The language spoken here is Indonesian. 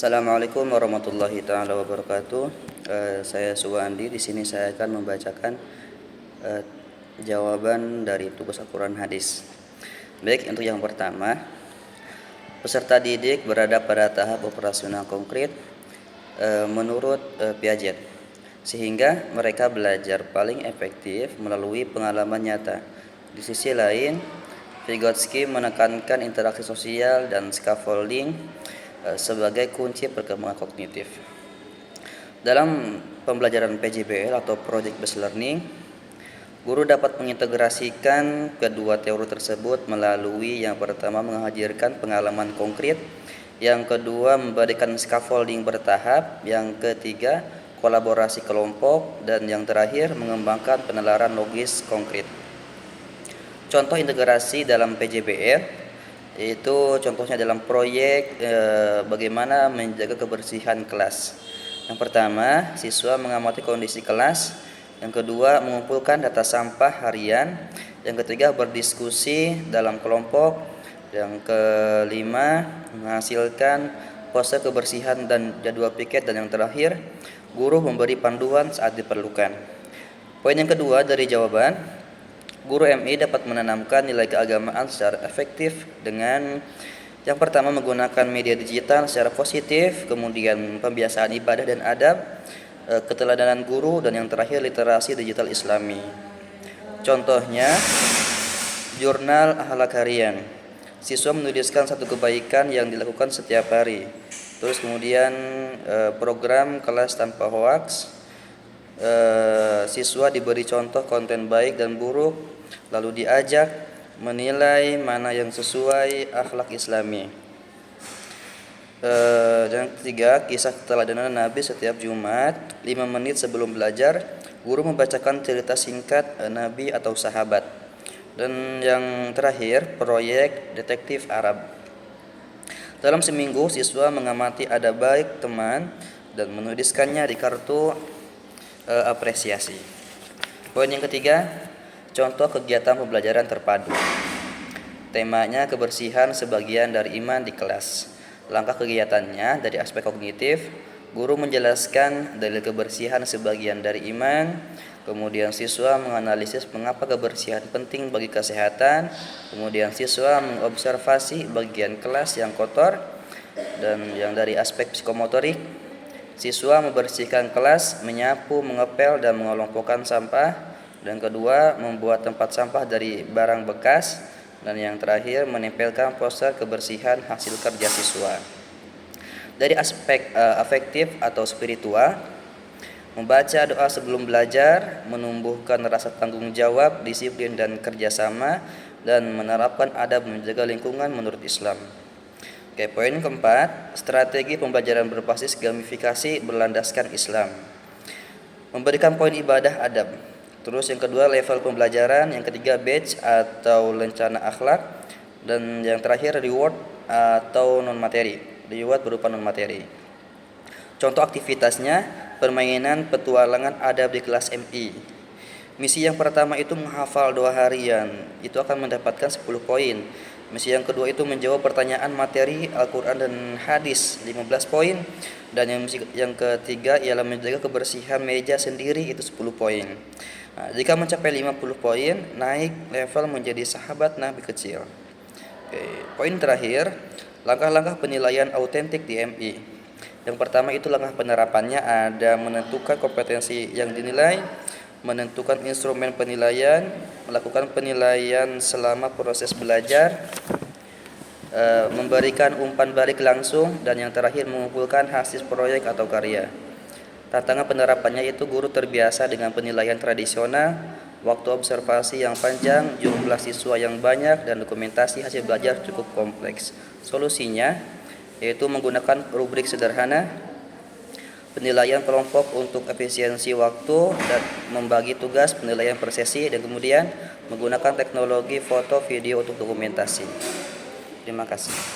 Assalamualaikum warahmatullahi taala wabarakatuh. Saya Suwandi. Di sini saya akan membacakan eh, jawaban dari tugas Al-Quran hadis. Baik, untuk yang pertama, peserta didik berada pada tahap operasional konkret menurut Piaget, sehingga mereka belajar paling efektif melalui pengalaman nyata. Di sisi lain, Vygotsky menekankan interaksi sosial dan scaffolding sebagai kunci perkembangan kognitif. Dalam pembelajaran PJBL atau Project Based Learning, guru dapat mengintegrasikan kedua teori tersebut melalui yang pertama menghadirkan pengalaman konkret, yang kedua memberikan scaffolding bertahap, yang ketiga kolaborasi kelompok, dan yang terakhir mengembangkan penalaran logis konkret. Contoh integrasi dalam PJBL itu contohnya dalam proyek bagaimana menjaga kebersihan kelas. Yang pertama, siswa mengamati kondisi kelas. Yang kedua, mengumpulkan data sampah harian. Yang ketiga, berdiskusi dalam kelompok. Yang kelima, menghasilkan poster kebersihan dan jadwal piket. Dan yang terakhir, guru memberi panduan saat diperlukan. Poin yang kedua dari jawaban, guru MI dapat menanamkan nilai keagamaan secara efektif dengan yang pertama menggunakan media digital secara positif, kemudian pembiasaan ibadah dan adab, keteladanan guru, dan yang terakhir literasi digital Islami. Contohnya, jurnal akhlak harian. Siswa menuliskan satu kebaikan yang dilakukan setiap hari. Terus kemudian program kelas tanpa hoaks. Siswa diberi contoh konten baik dan buruk, lalu diajak menilai mana yang sesuai akhlak Islami. Dan ketiga, kisah keteladanan Nabi setiap Jumat 5 menit sebelum belajar, guru membacakan cerita singkat Nabi atau sahabat. Dan yang terakhir, proyek detektif Arab. Dalam seminggu, siswa mengamati adab baik teman dan menuliskannya di kartu apresiasi. Poin yang ketiga, contoh kegiatan pembelajaran terpadu. Temanya kebersihan sebagian dari iman di kelas. Langkah kegiatannya dari aspek kognitif, guru menjelaskan dalil kebersihan sebagian dari iman, kemudian siswa menganalisis mengapa kebersihan penting bagi kesehatan, kemudian siswa mengobservasi bagian kelas yang kotor, dan yang dari aspek psikomotorik, siswa membersihkan kelas, menyapu, mengepel, dan mengelompokkan sampah. Dan kedua, membuat tempat sampah dari barang bekas. Dan yang terakhir, menempelkan poster kebersihan hasil kerja siswa. Dari aspek afektif atau spiritual, membaca doa sebelum belajar, menumbuhkan rasa tanggung jawab, disiplin, dan kerjasama, dan menerapkan adab menjaga lingkungan menurut Islam. Oke, poin keempat, strategi pembelajaran berbasis gamifikasi berlandaskan Islam. Memberikan poin ibadah adab. Terus yang kedua, level pembelajaran. Yang ketiga, badge atau lencana akhlak. Dan yang terakhir, reward atau non-materi. Reward berupa non-materi. Contoh aktivitasnya, permainan petualangan adab di kelas MI. Misi yang pertama itu menghafal doa harian. Itu akan mendapatkan 10 poin. Misi yang kedua itu menjawab pertanyaan materi Al-Quran dan hadis 15 poin. Dan yang ketiga ialah menjaga kebersihan meja sendiri, itu 10 poin. Nah, jika mencapai 50 poin, naik level menjadi sahabat Nabi kecil. Oke, poin terakhir, langkah-langkah penilaian autentik di MI. Yang pertama itu langkah penerapannya ada menentukan kompetensi yang dinilai, menentukan instrumen penilaian, melakukan penilaian selama proses belajar, memberikan umpan balik langsung, dan yang terakhir mengumpulkan hasil proyek atau karya. Tantangan penerapannya itu guru terbiasa dengan penilaian tradisional, waktu observasi yang panjang, jumlah siswa yang banyak, dan dokumentasi hasil belajar cukup kompleks. Solusinya yaitu menggunakan rubrik sederhana, penilaian kelompok untuk efisiensi waktu, dan membagi tugas penilaian per sesi, dan kemudian menggunakan teknologi foto video untuk dokumentasi. Terima kasih.